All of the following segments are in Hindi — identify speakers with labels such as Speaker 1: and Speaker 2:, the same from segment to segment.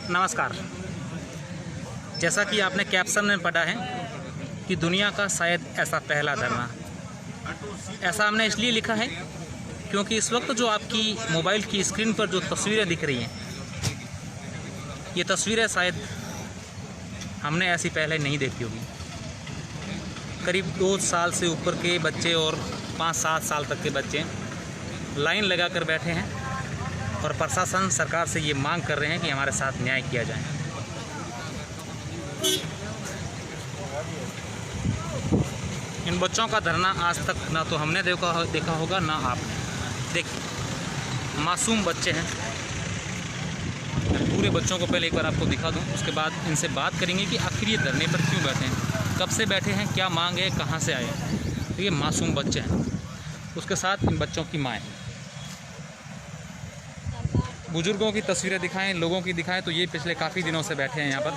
Speaker 1: नमस्कार। जैसा कि आपने कैप्शन में पढ़ा है कि दुनिया का शायद ऐसा पहला धरना, ऐसा हमने इसलिए लिखा है क्योंकि इस वक्त जो आपकी मोबाइल की स्क्रीन पर जो तस्वीरें दिख रही हैं, ये तस्वीरें शायद हमने ऐसी पहले नहीं देखी होगी। करीब 2 साल से ऊपर के बच्चे और 5-7 साल तक के बच्चे लाइन लगा कर बैठे हैं और प्रशासन सरकार से ये मांग कर रहे हैं कि हमारे साथ न्याय किया जाए। इन बच्चों का धरना आज तक ना तो हमने देखा होगा ना आपने। देखिए, मासूम बच्चे हैं। मैं पूरे बच्चों को पहले एक बार आपको दिखा दूं, उसके बाद इनसे बात करेंगे कि आखिर ये धरने पर क्यों बैठे हैं, कब से बैठे हैं, क्या मांग है, कहाँ से आए हैं। तो ये मासूम बच्चे हैं, उसके साथ इन बच्चों की माएँ। बुजुर्गों की तस्वीरें दिखाएं, लोगों की दिखाएं, तो ये पिछले काफ़ी दिनों से बैठे हैं यहाँ पर।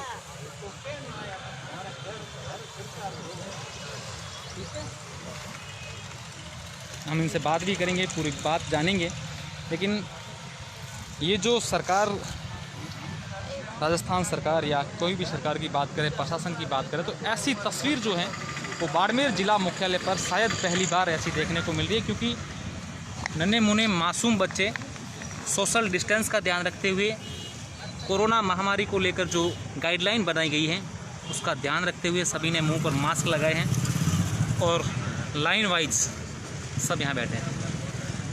Speaker 1: हम इनसे बात भी करेंगे, पूरी बात जानेंगे। लेकिन ये जो सरकार, राजस्थान सरकार या कोई भी सरकार की बात करें, प्रशासन की बात करें, तो ऐसी तस्वीर जो है वो बाड़मेर जिला मुख्यालय पर शायद पहली बार ऐसी देखने को मिल रही है, क्योंकि नन्हे मुन्ने मासूम बच्चे सोशल डिस्टेंस का ध्यान रखते हुए, कोरोना महामारी को लेकर जो गाइडलाइन बनाई गई है उसका ध्यान रखते हुए सभी ने मुंह पर मास्क लगाए हैं और लाइन वाइज सब यहाँ बैठे हैं।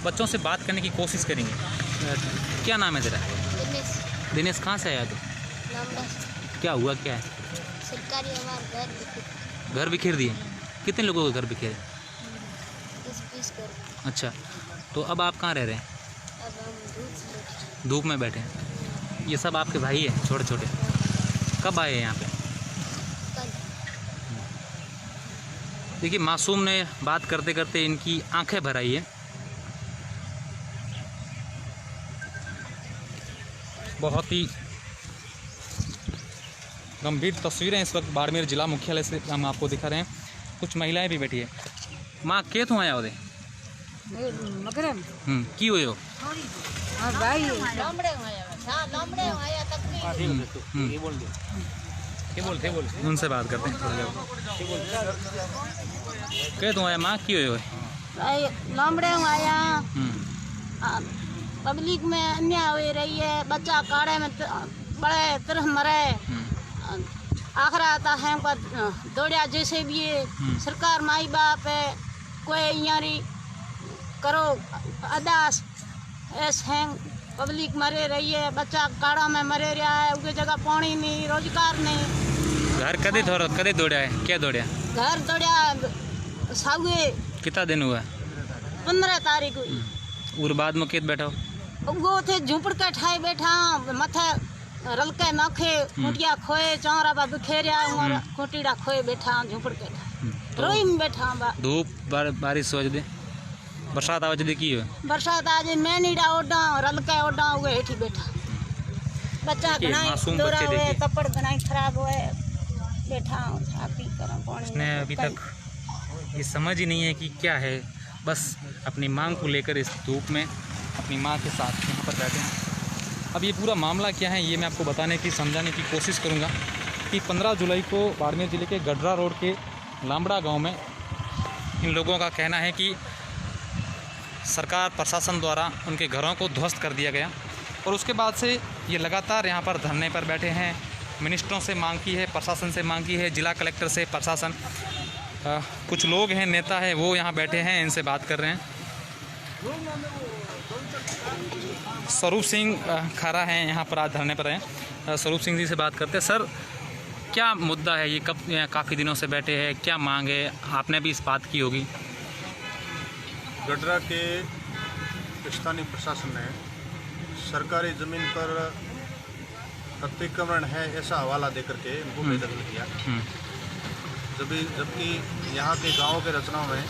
Speaker 1: बच्चों से बात करने की कोशिश करेंगे। क्या नाम है तेरा? दिनेश। कहाँ से आया तू? क्या हुआ, क्या है?
Speaker 2: सरकारी हमारे
Speaker 1: घर बिखेर दिए। कितने लोगों के घर बिखेरे?
Speaker 2: 10-20 घर।
Speaker 1: अच्छा, तो अब आप कहाँ रह रहे हैं?
Speaker 2: अब हम
Speaker 1: धूप में बैठे हैं। ये सब आपके भाई हैं छोटे छोटे? कब आए हैं यहाँ पे?
Speaker 2: कल।
Speaker 1: देखिए, मासूम ने बात करते करते इनकी आंखें भर आई है। बहुत ही गंभीर तस्वीरें इस वक्त बाड़मेर जिला मुख्यालय से हम आपको दिखा रहे हैं। कुछ महिलाएं भी बैठी है। माँ के तू आया ओदे की हुए हो? उनसे बात करते हैं। क्या तू आया माँ, की हुए हो?
Speaker 2: आया पब्लिक में अन्याय हो रही है, बच्चा काढ़े में बड़े तरह मरे, आखिर आता है दौड़िया जैसे भी सरकार माई बाप है, कोई यारी करो अदास ऐसे हैं। पब्लिक मरे रही है, बच्चा काढ़ा में मरे रहा है, उसकी जगह पानी नहीं, रोजगार नहीं।
Speaker 1: घर कदे दौड़ा है? क्या दौड़ा?
Speaker 2: घर दौड़िया सागे।
Speaker 1: कितना दिन हुआ?
Speaker 2: 15 तारीख हुई।
Speaker 1: और बाद में केत बैठा हो?
Speaker 2: वो थे झुपड़ के ठाई बैठा, मथे रलके नखे, खुटिया खोए, चौरा बा बिखेरिया, खुटीड़ा खोए बैठा, झुपड़ के रोई में बैठा बा।
Speaker 1: धूप बारिश हो दे, बरसात आवे दे की हो?
Speaker 2: बरसात आज मैनीड़ा ओडा रलके ओडा हुए हेठी बैठा। बच्चा घणाई दौरा हुए, कपड़ घणाई खराब हुए, बैठा छापी करा पानी।
Speaker 1: उसने अभी तक ये समझ ही नहीं है कि क्या है, बस अपनी मांग को लेकर इस धूप में अपनी माँ के साथ यहाँ पर बैठे हैं। अब ये पूरा मामला क्या है ये मैं आपको बताने की, समझाने की कोशिश करूँगा कि 15 जुलाई को बाड़मेर ज़िले के गडरा रोड के लामड़ा गांव में इन लोगों का कहना है कि सरकार प्रशासन द्वारा उनके घरों को ध्वस्त कर दिया गया, और उसके बाद से ये लगातार यहाँ पर धरने पर बैठे हैं। मिनिस्टरों से मांग की है, प्रशासन से मांग की है, जिला कलेक्टर से, प्रशासन, कुछ लोग हैं, नेता है, वो यहाँ बैठे हैं, इनसे बात कर रहे हैं। स्वरूप सिंह खरा हैं यहाँ पर, आज धरने पर हैं। स्वरूप सिंह जी से बात करते हैं। सर, क्या मुद्दा है ये, कब काफ़ी दिनों से बैठे हैं, क्या मांग है? आपने भी इस बात की होगी।
Speaker 3: गडरा के स्थानीय प्रशासन ने सरकारी ज़मीन पर अतिक्रमण है ऐसा हवाला देकर के इनको बेदखल किया, जबकि यहाँ के गाँव के रचनाओं में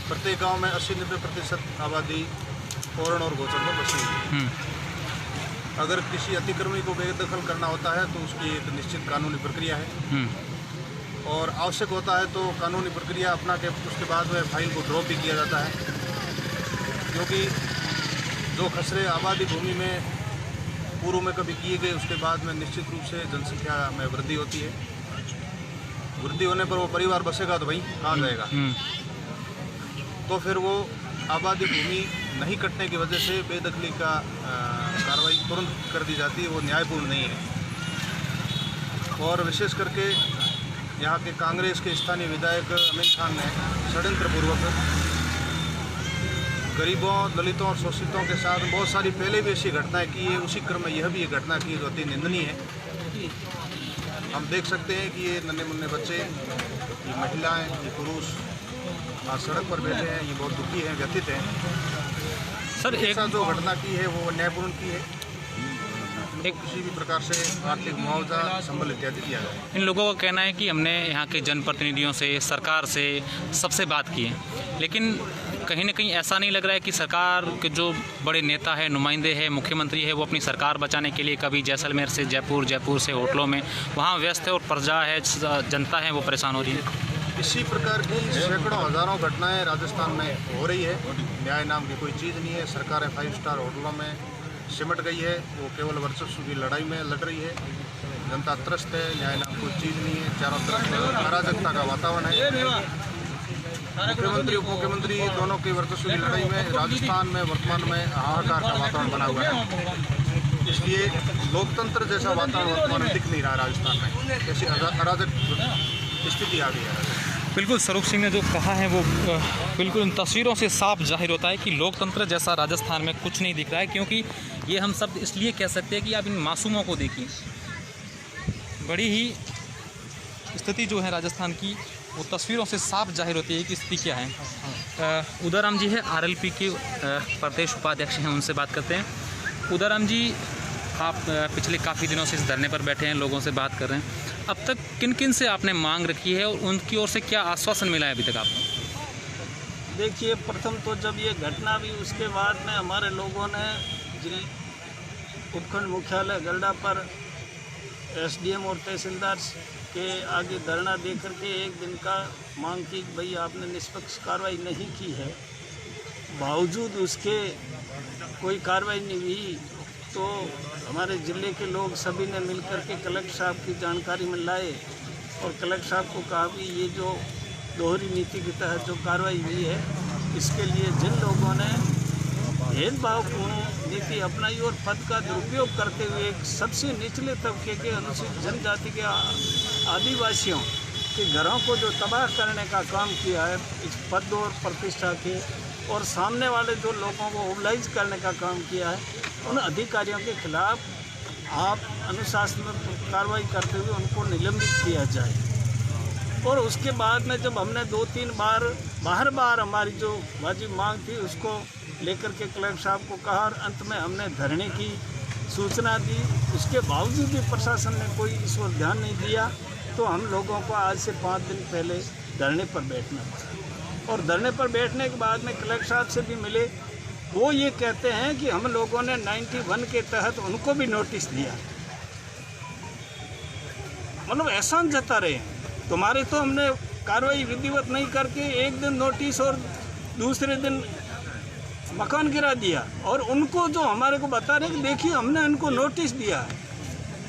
Speaker 3: प्रत्येक गांव में 80-90% आबादी पौरण और गोचर में बसी हुई है। अगर किसी अतिक्रमणी को बेदखल करना होता है तो उसकी एक निश्चित कानूनी प्रक्रिया है, और आवश्यक होता है तो कानूनी प्रक्रिया अपना के उसके बाद वह फाइल को ड्रॉप भी किया जाता है, क्योंकि जो खसरे आबादी भूमि में पूर्व में कभी किए गए, उसके बाद में निश्चित रूप से जनसंख्या में वृद्धि होती है। वृद्धि होने पर वो परिवार बसेगा तो भाई कहाँ जाएगा। तो फिर वो आबादी भूमि नहीं कटने की वजह से बेदखली का कार्रवाई तुरंत कर दी जाती है, वो न्यायपूर्ण नहीं है। और विशेष करके यहाँ के कांग्रेस के स्थानीय विधायक अमीन खान ने षड्यंत्रपूर्वक गरीबों, दलितों और शोषितों के साथ बहुत सारी पहले भी ऐसी घटनाएं की है। उसी क्रम में यह भी एक घटना की जो अति निंदनीय है। हम देख सकते हैं कि ये नन्हे मुन्ने बच्चे, ये महिलाएं, ये पुरुष आज सड़क पर बैठे हैं। ये बहुत दुखी हैं, व्यथित हैं।
Speaker 1: सर एक
Speaker 3: जो घटना की है वो न्यायपूर्ण की है। किसी भी प्रकार से आर्थिक मुआवजा, संबल इत्यादि दिया जाए।
Speaker 1: इन लोगों का कहना है कि हमने यहाँ के जनप्रतिनिधियों से, सरकार से, सबसे बात की है, लेकिन कहीं ना कहीं ऐसा नहीं लग रहा है कि सरकार के जो बड़े नेता है, नुमाइंदे हैं, मुख्यमंत्री है, वो अपनी सरकार बचाने के लिए कभी जैसलमेर से जयपुर, जयपुर से होटलों में वहाँ व्यस्त है और प्रजा है, जनता है, वो परेशान हो रही है।
Speaker 3: इसी प्रकार की सैकड़ों हज़ारों घटनाएं राजस्थान में हो रही है। न्याय नाम की कोई चीज़ नहीं है। सरकारें 5 स्टार होटलों में सिमट गई है, वो केवल वर्चस्व की लड़ाई में लड़ रही है। जनता त्रस्त है, न्याय नाम कोई चीज़ नहीं है। चारों तरफ अराजकता का वातावरण है। मुख्यमंत्री, उप मुख्यमंत्री दोनों की वर्चस्व की लड़ाई में राजस्थान में वर्तमान में हाहाकार का वातावरण बना हुआ है। इसलिए लोकतंत्र जैसा वातावरण वर्तमान में दिख नहीं रहा राजस्थान में। ऐसी अराजक स्थिति आ गई है।
Speaker 1: बिल्कुल, स्वरूप सिंह ने जो कहा है वो बिल्कुल इन तस्वीरों से साफ जाहिर होता है कि लोकतंत्र जैसा राजस्थान में कुछ नहीं दिख रहा है। क्योंकि ये हम सब इसलिए कह सकते हैं कि आप इन मासूमों को देखिए, बड़ी ही स्थिति जो है राजस्थान की वो तस्वीरों से साफ जाहिर होती है कि स्थिति क्या है। उदाराम जी है RLP के प्रदेश उपाध्यक्ष हैं, उनसे बात करते हैं। उदाराम जी, आप पिछले काफ़ी दिनों से इस धरने पर बैठे हैं, लोगों से बात कर रहे हैं। अब तक किन किन से आपने मांग रखी है और उनकी ओर से क्या आश्वासन मिला है अभी तक आपको?
Speaker 4: देखिए, प्रथम तो जब ये घटना हुई उसके बाद में हमारे लोगों ने उपखंड मुख्यालय गरडा पर SDM और तहसीलदार के आगे धरना दे करके 1 दिन का मांग की, भाई आपने निष्पक्ष कार्रवाई नहीं की है। बावजूद उसके कोई कार्रवाई नहीं हुई। तो हमारे ज़िले के लोग सभी ने मिलकर के कलेक्टर साहब की जानकारी में लाए और कलेक्टर साहब को कहा कि ये जो दोहरी नीति के तहत जो कार्रवाई हुई है, इसके लिए जिन लोगों ने भेदभावपूर्ण नीति अपनाई और पद का दुरुपयोग करते हुए एक सबसे निचले तबके के अनुसूचित जनजाति के आदिवासियों के घरों को जो तबाह करने का काम किया है इस पद और प्रतिष्ठा के, और सामने वाले जो लोगों को मोबिलाइज करने का काम किया है, उन अधिकारियों के खिलाफ आप अनुशासनात्मक कार्रवाई करते हुए उनको निलंबित किया जाए। और उसके बाद में जब हमने 2-3 बार बार हमारी जो वाजिब मांग थी उसको लेकर के कलेक्टर साहब को कहा और अंत में हमने धरने की सूचना दी, उसके बावजूद भी प्रशासन ने कोई इस ओर ध्यान नहीं दिया। तो हम लोगों को आज से 5 दिन पहले धरने पर बैठना पड़ा। और धरने पर बैठने के बाद में कलेक्टर साहब से भी मिले, वो ये कहते हैं कि हम लोगों ने 91 के तहत उनको भी नोटिस दिया। मतलब एहसान जता रहे हैं, तुम्हारे तो हमने कार्रवाई विधिवत नहीं करके 1 दिन नोटिस और दूसरे दिन मकान गिरा दिया। और उनको जो हमारे को बता रहे हैं कि देखिए हमने उनको नोटिस दिया है।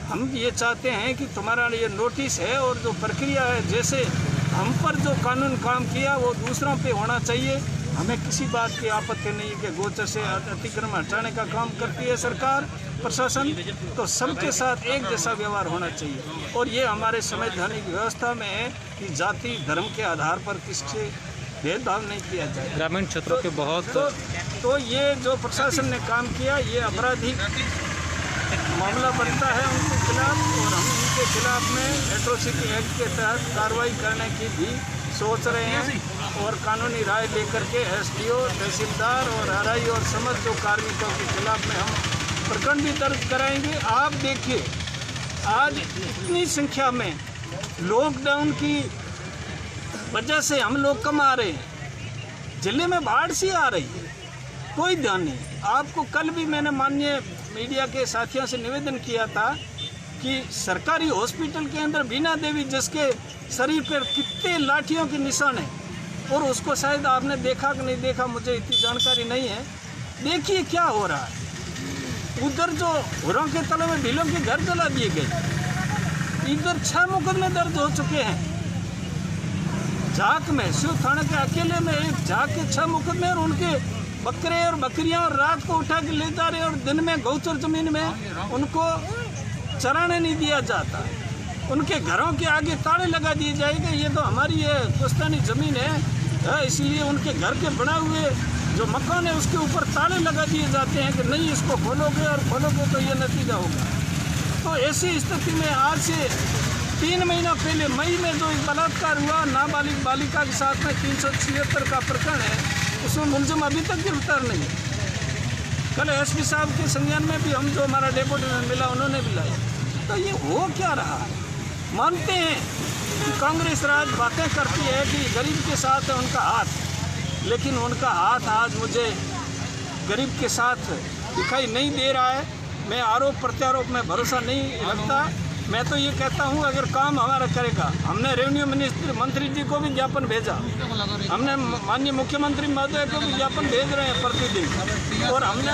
Speaker 4: हम ये चाहते हैं कि तुम्हारा ये नोटिस है और जो प्रक्रिया है, जैसे हम पर जो कानून काम किया वो दूसरों पे होना चाहिए। हमें किसी बात की आपत्ति नहीं है कि गोचर से अतिक्रमण हटाने का काम करती है सरकार, प्रशासन, तो सबके साथ एक जैसा व्यवहार होना चाहिए। और ये हमारे संवैधानिक व्यवस्था में है कि जाति धर्म के आधार पर किसी भेदभाव नहीं किया जाए।
Speaker 1: ग्रामीण क्षेत्रों के बहुत
Speaker 4: तो ये जो प्रशासन ने काम किया ये आपराधिक मामला बनता है उनके खिलाफ, और हम उनके खिलाफ में एट्रोसिटी एक्ट के तहत कार्रवाई करने की भी सोच रहे हैं। और कानूनी राय लेकर के SDO, तहसीलदार और RI और समस्त जो कार्मिकों के खिलाफ में हम प्रकरण भी दर्ज कराएंगे। आप देखिए आज इतनी संख्या में लॉकडाउन की वजह से हम लोग कम आ रहे हैं, जिले में बाढ़ सी आ रही है, कोई ध्यान नहीं। आपको कल भी मैंने माननीय मीडिया के साथियों से निवेदन किया था कि सरकारी हॉस्पिटल के अंदर बीना देवी जिसके शरीर पर कितने लाठियों के निशान हैं, और उसको शायद आपने देखा कि नहीं देखा, मुझे इतनी जानकारी नहीं है। देखिए क्या हो रहा है। उधर जो घरों के तले में भीलों के घर जला दिए गए, इधर 6 मुकदमे दर्ज हो चुके हैं। झाक में शिव थाने के अकेले में एक झाक के 6 मुकदमे, और उनके बकरे और बकरियां और रात को उठा के ले जा रहे हैं, और दिन में गौचर जमीन में उनको चराने नहीं दिया जाता। उनके घरों के आगे ताले लगा दिए जाएंगे, ये तो हमारी है पुश्तैनी ज़मीन है, इसीलिए उनके घर के बना हुए जो मकान है उसके ऊपर ताले लगा दिए जाते हैं कि नहीं इसको खोलोगे और खोलोगे तो ये नतीजा होगा। तो ऐसी स्थिति में आज से 3 महीना पहले मई में जो एक बलात्कार हुआ नाबालिग बालिका के साथ में 376 का प्रकरण है, उसमें मुलजिम अभी तक गिरफ्तार नहीं है। कल एसपी साहब के संज्ञान में भी हम जो हमारा डेपुटी में मिला उन्होंने भी लाया। तो ये हो क्या रहा है? मानते हैं कि कांग्रेस राज बातें करती है कि गरीब के साथ है उनका हाथ, लेकिन उनका हाथ आज मुझे गरीब के साथ दिखाई नहीं दे रहा है। मैं आरोप प्रत्यारोप में भरोसा नहीं रखता। मैं तो ये कहता हूँ अगर काम हमारा करेगा, हमने रेवेन्यू मंत्री जी को भी ज्ञापन भेजा, हमने माननीय मुख्यमंत्री महोदय को भी ज्ञापन भेज रहे हैं प्रतिदिन, और हमने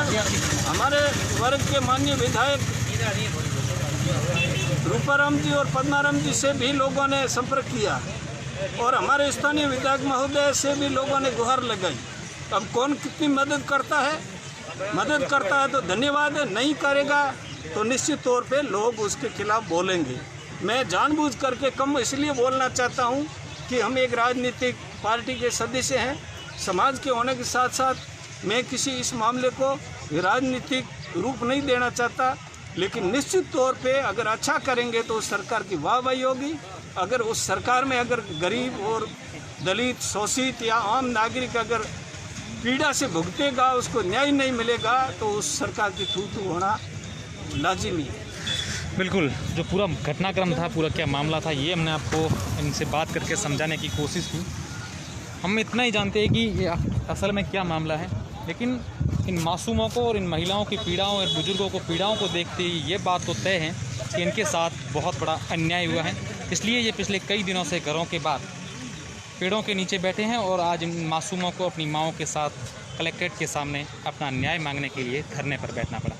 Speaker 4: हमारे वर्ग के माननीय विधायक रूपाराम जी और पद्माराम जी से भी लोगों ने संपर्क किया, और हमारे स्थानीय विधायक महोदय से भी लोगों ने गुहार लगाई। अब कौन कितनी मदद करता है? मदद करता है तो धन्यवाद है, नहीं करेगा तो निश्चित तौर पे लोग उसके खिलाफ बोलेंगे। मैं जानबूझ करके कम इसलिए बोलना चाहता हूँ कि हम एक राजनीतिक पार्टी के सदस्य हैं, समाज के होने के साथ साथ मैं किसी इस मामले को राजनीतिक रूप नहीं देना चाहता, लेकिन निश्चित तौर पे अगर अच्छा करेंगे तो उस सरकार की वाहवाही होगी। अगर उस सरकार में अगर गरीब और दलित शोषित या आम नागरिक अगर पीड़ा से भुगतेगा, उसको न्याय नहीं मिलेगा, तो उस सरकार की थू होना लाजिमी है।
Speaker 1: बिल्कुल, जो पूरा घटनाक्रम था, पूरा क्या मामला था, ये हमने आपको इनसे बात करके समझाने की कोशिश की। हम इतना ही जानते हैं कि ये असल में क्या मामला है, लेकिन इन मासूमों को और इन महिलाओं की पीड़ाओं और बुजुर्गों को पीड़ाओं को देखते ही ये बात तो तय है कि इनके साथ बहुत बड़ा अन्याय हुआ है। इसलिए ये पिछले कई दिनों से घरों के बाद पेड़ों के नीचे बैठे हैं और आज इन मासूमों को अपनी माँओं के साथ कलेक्ट्रेट के सामने अपना न्याय मांगने के लिए धरने पर बैठना पड़ा।